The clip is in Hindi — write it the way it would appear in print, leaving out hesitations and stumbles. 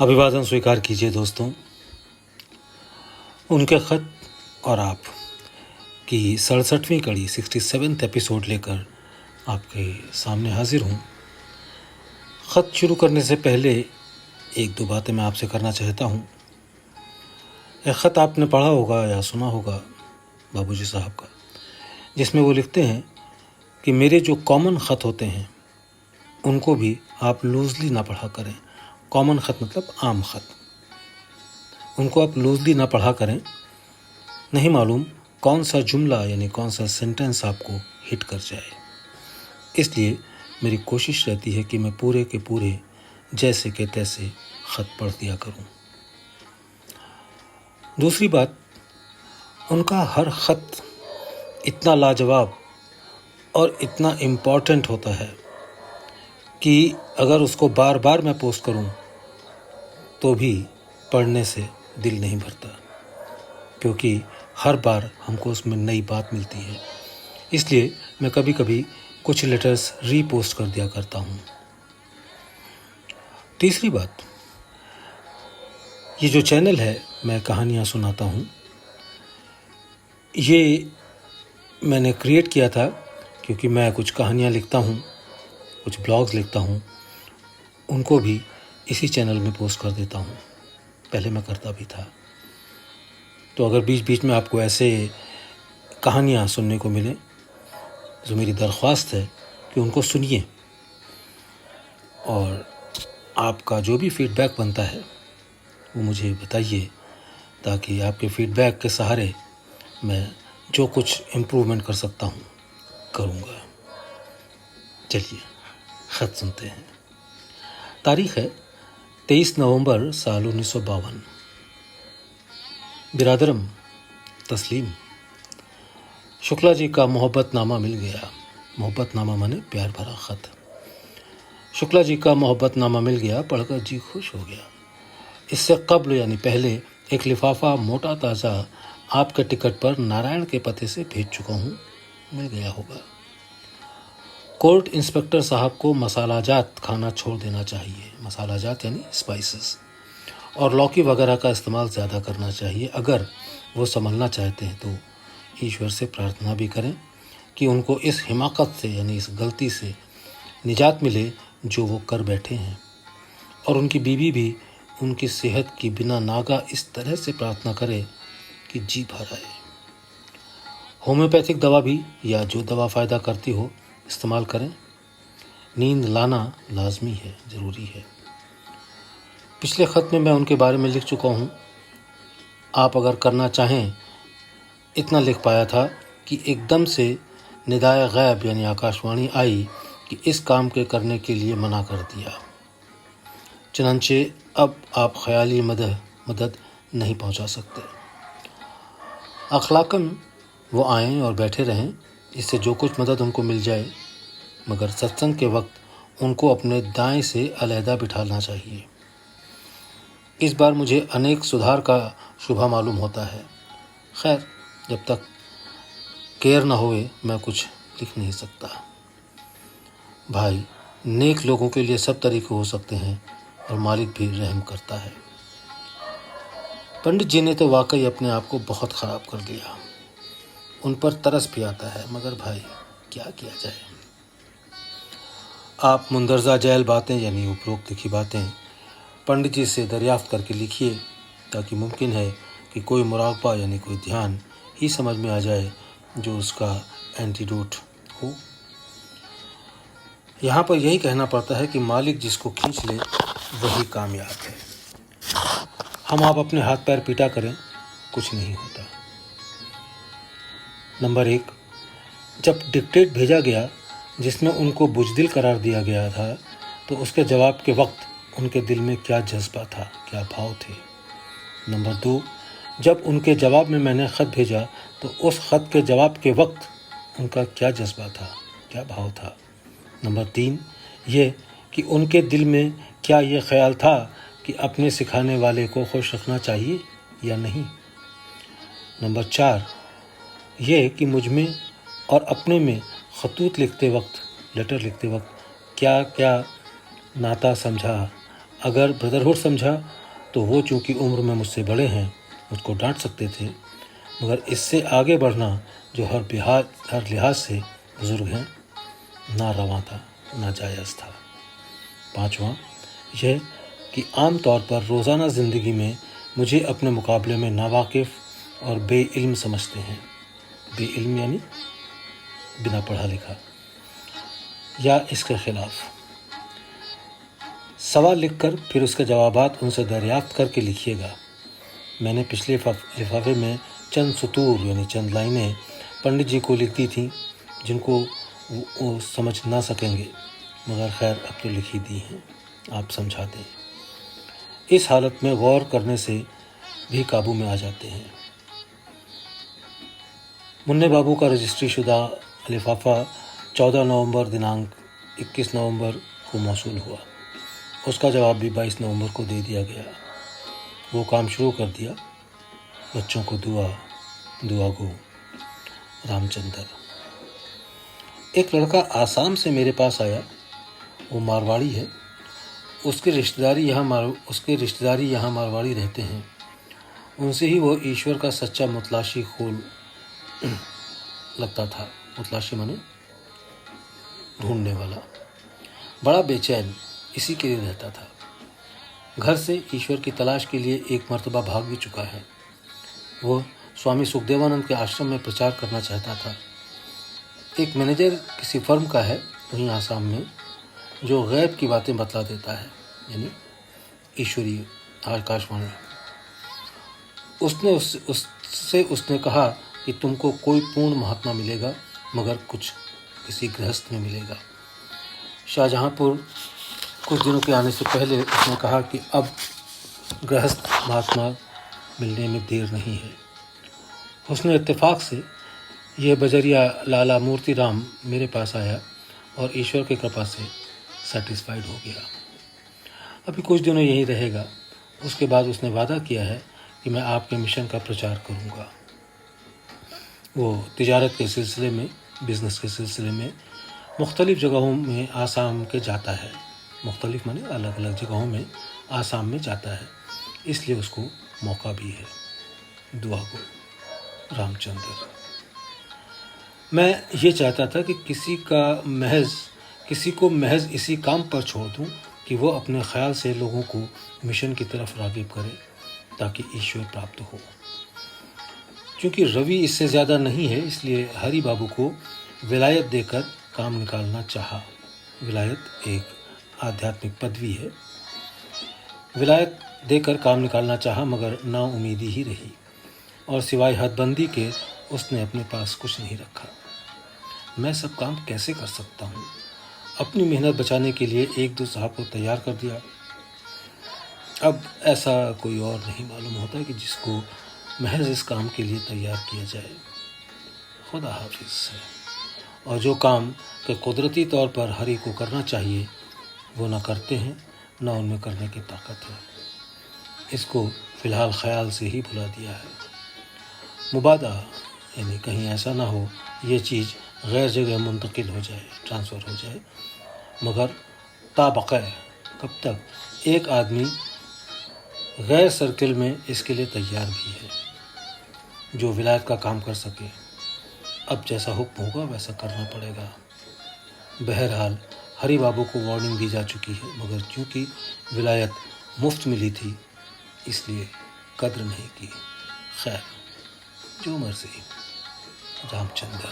अभिवादन स्वीकार कीजिए दोस्तों। उनके ख़त और आप की 67वीं कड़ी 67th एपिसोड लेकर आपके सामने हाजिर हूँ। ख़त शुरू करने से पहले एक दो बातें मैं आपसे करना चाहता हूँ। एक ख़त आपने पढ़ा होगा या सुना होगा बाबूजी साहब का, जिसमें वो लिखते हैं कि मेरे जो कॉमन ख़त होते हैं उनको भी आप लूजली ना पढ़ा करें। कॉमन ख़त मतलब आम ख़त, उनको आप लूजली ना पढ़ा करें। नहीं मालूम कौन सा जुमला यानी कौन सा सेंटेंस आपको हिट कर जाए, इसलिए मेरी कोशिश रहती है कि मैं पूरे के पूरे जैसे के तैसे ख़त पढ़ दिया करूं। दूसरी बात, उनका हर ख़त इतना लाजवाब और इतना इम्पॉर्टेंट होता है कि अगर उसको बार बार मैं पोस्ट करूं तो भी पढ़ने से दिल नहीं भरता, क्योंकि हर बार हमको उसमें नई बात मिलती है। इसलिए मैं कभी कभी कुछ लेटर्स रीपोस्ट कर दिया करता हूँ। तीसरी बात, ये जो चैनल है मैं कहानियाँ सुनाता हूँ, ये मैंने क्रिएट किया था क्योंकि मैं कुछ कहानियाँ लिखता हूँ, कुछ ब्लॉग्स लिखता हूँ, उनको भी इसी चैनल में पोस्ट कर देता हूँ। पहले मैं करता भी था, तो अगर बीच बीच में आपको ऐसे कहानियाँ सुनने को मिले तो मेरी दरख्वास्त है कि उनको सुनिए और आपका जो भी फीडबैक बनता है वो मुझे बताइए, ताकि आपके फीडबैक के सहारे मैं जो कुछ इम्प्रूवमेंट कर सकता हूँ करूँगा। चलिए ख़त सुनते हैं। तारीख़ है 23 नवंबर साल 1952। बिरादरम तस्लीम, शुक्ला जी का मोहब्बतनामा मिल गया। मोहब्बतनामा माने प्यार भरा ख़त। शुक्ला जी का मोहब्बतनामा मिल गया, पढ़कर जी खुश हो गया। इससे कब्ल यानी पहले एक लिफाफा मोटा ताज़ा आपके टिकट पर नारायण के पते से भेज चुका हूँ, मिल गया होगा। कोर्ट इंस्पेक्टर साहब को मसालाजात खाना छोड़ देना चाहिए। मसालाजात यानी स्पाइसेस, और लौकी वगैरह का इस्तेमाल ज़्यादा करना चाहिए। अगर वो संभलना चाहते हैं तो ईश्वर से प्रार्थना भी करें कि उनको इस हिमाकत से यानी इस गलती से निजात मिले जो वो कर बैठे हैं, और उनकी बीवी भी उनकी सेहत की बिना नागा इस तरह से प्रार्थना करे कि जी भर आए। होम्योपैथिक दवा भी या जो दवा फ़ायदा करती हो इस्तेमाल करें। नींद लाना लाजमी है, ज़रूरी है। पिछले ख़त में मैं उनके बारे में लिख चुका हूँ। आप अगर करना चाहें इतना लिख पाया था कि एकदम से निदाए गैब यानी आकाशवाणी आई कि इस काम के करने के लिए मना कर दिया, चुनांचे अब आप ख्याली मदद नहीं पहुँचा सकते। अखलाकन वो आएँ और बैठे रहें, इससे जो कुछ मदद उनको मिल जाए, मगर सत्संग के वक्त उनको अपने दाएं से अलहदा बिठाना चाहिए। इस बार मुझे अनेक सुधार का शुभा मालूम होता है। खैर, जब तक केयर ना होए मैं कुछ लिख नहीं सकता। भाई, नेक लोगों के लिए सब तरीके हो सकते हैं और मालिक भी रहम करता है। पंडित जी ने तो वाकई अपने आप को बहुत ख़राब कर दिया। उन पर तरस भी आता है, मगर भाई क्या किया जाए। आप मुंदरजा जैल बातें यानी उपरोक्त लिखी बातें पंडित जी से दरियाफ्त करके लिखिए, ताकि मुमकिन है कि कोई मुराकबा यानी कोई ध्यान ही समझ में आ जाए जो उसका एंटीडोट हो। यहाँ पर यही कहना पड़ता है कि मालिक जिसको खींच ले वही कामयाब है। हम आप अपने हाथ पैर पीटा करें, कुछ नहीं होता। नंबर 1, जब डिक्टेट भेजा गया जिसमें उनको बुज़दिल करार दिया गया था, तो उसके जवाब के वक्त उनके दिल में क्या जज्बा था, क्या भाव थे। नंबर 2, जब उनके जवाब में मैंने ख़त भेजा तो उस ख़त के जवाब के वक्त उनका क्या जज्बा था, क्या भाव था। नंबर 3, ये कि उनके दिल में क्या ये ख्याल था कि अपने सिखाने वाले को खुश रखना चाहिए या नहीं। नंबर 4, ये कि मुझ में और अपने में ख़तूत लिखते वक्त, लेटर लिखते वक्त क्या क्या नाता समझा, अगर ब्रदरहुड समझा तो वो चूँकि उम्र में मुझसे बड़े हैं मुझको डांट सकते थे, मगर इससे आगे बढ़ना जो हर लिहाज से बुज़ुर्ग हैं ना रवां था ना जायज़ था। 5वां यह कि आम तौर पर रोज़ाना ज़िंदगी में मुझे अपने मुकाबले में नावाकिफ़ और बेइल्म समझते हैं। बेइल्म यानी बिना पढ़ा लिखा या इसके ख़िलाफ़। सवाल लिखकर फिर उसके जवाबात उनसे दरियाफ्त करके लिखिएगा। मैंने पिछले लिफाफे में चंद सतूर यानी चंद लाइनें पंडित जी को लिख दी थीं जिनको वो समझ ना सकेंगे, मगर खैर अब तो लिखी दी हैं, आप समझा दें। इस हालत में गौर करने से भी काबू में आ जाते हैं। मुन्ने बाबू का रजिस्ट्री शुदा लिफाफा 14 नवंबर दिनांक 21 नवंबर को मौसूल हुआ। उसका जवाब भी 22 नवंबर को दे दिया गया। वो काम शुरू कर दिया। बच्चों को दुआ गो रामचंद्र। एक लड़का आसाम से मेरे पास आया। वो मारवाड़ी है। उसके रिश्तेदारी यहाँ मारवाड़ी रहते हैं। उनसे ही वो ईश्वर का सच्चा मुतलाशी खोल लगता था। मुतलाशी माने ढूंढने वाला। बड़ा बेचैन इसी के लिए रहता था। घर से ईश्वर की तलाश के लिए एक मर्तबा भाग भी चुका है। वो स्वामी सुखदेवानंद के आश्रम में प्रचार करना चाहता था। एक मैनेजर किसी फर्म का है वहीं आसाम में, जो गैब की बातें बतला देता है, यानी ईश्वरीय आकाशवाणी। उसने कहा कि तुमको कोई पूर्ण महात्मा मिलेगा, मगर कुछ किसी गृहस्थ में मिलेगा। शाहजहांपुर कुछ दिनों के आने से पहले उसने कहा कि अब गृहस्थ महात्मा मिलने में देर नहीं है। उसने इत्तेफाक से यह बजरिया लाला मूर्ति राम मेरे पास आया और ईश्वर की कृपा से सेटिस्फाइड हो गया। अभी कुछ दिनों यहीं रहेगा। उसके बाद उसने वादा किया है कि मैं आपके मिशन का प्रचार करूंगा। वो तिजारत के सिलसिले में, बिजनेस के सिलसिले में मुख्तलिफ जगहों में आसाम के जाता है। मुख्तलिफ माने अलग अलग जगहों में आसाम में जाता है, इसलिए उसको मौका भी है। दुआ गो रामचंद्र। मैं ये चाहता था कि किसी को महज इसी काम पर छोड़ दूं कि वो अपने ख्याल से लोगों को मिशन की तरफ राग़िब करे ताकि ईश्वर प्राप्त हो। क्योंकि रवि इससे ज़्यादा नहीं है, इसलिए हरि बाबू को विलायत देकर काम निकालना चाहा। विलायत एक आध्यात्मिक पदवी है। विलायत देकर काम निकालना चाहा, मगर नाउमीदी ही रही और सिवाय हदबंदी के उसने अपने पास कुछ नहीं रखा। मैं सब काम कैसे कर सकता हूँ? अपनी मेहनत बचाने के लिए 1-2 साहब को तैयार कर दिया। अब ऐसा कोई और नहीं मालूम होता कि जिसको महज इस काम के लिए तैयार किया जाए। खुदा हाफिज़ है। और जो काम के कुदरती तौर पर हरि को करना चाहिए वो ना करते हैं, ना उनमें करने की ताकत है। इसको फ़िलहाल ख्याल से ही भुला दिया है। मुबादा यानी कहीं ऐसा ना हो ये चीज़ गैर जगह मुंतकिल हो जाए, ट्रांसफ़र हो जाए। मगर ताबक़ा कब तक एक आदमी गैर सर्किल में इसके लिए तैयार भी है जो विलायत का काम कर सके। अब जैसा हुक्म होगा वैसा करना पड़ेगा। बहरहाल हरि बाबू को वार्निंग दी जा चुकी है, मगर चूँकि विलायत मुफ्त मिली थी इसलिए कद्र नहीं की। खैर, जो मर्जी। रामचंद्र।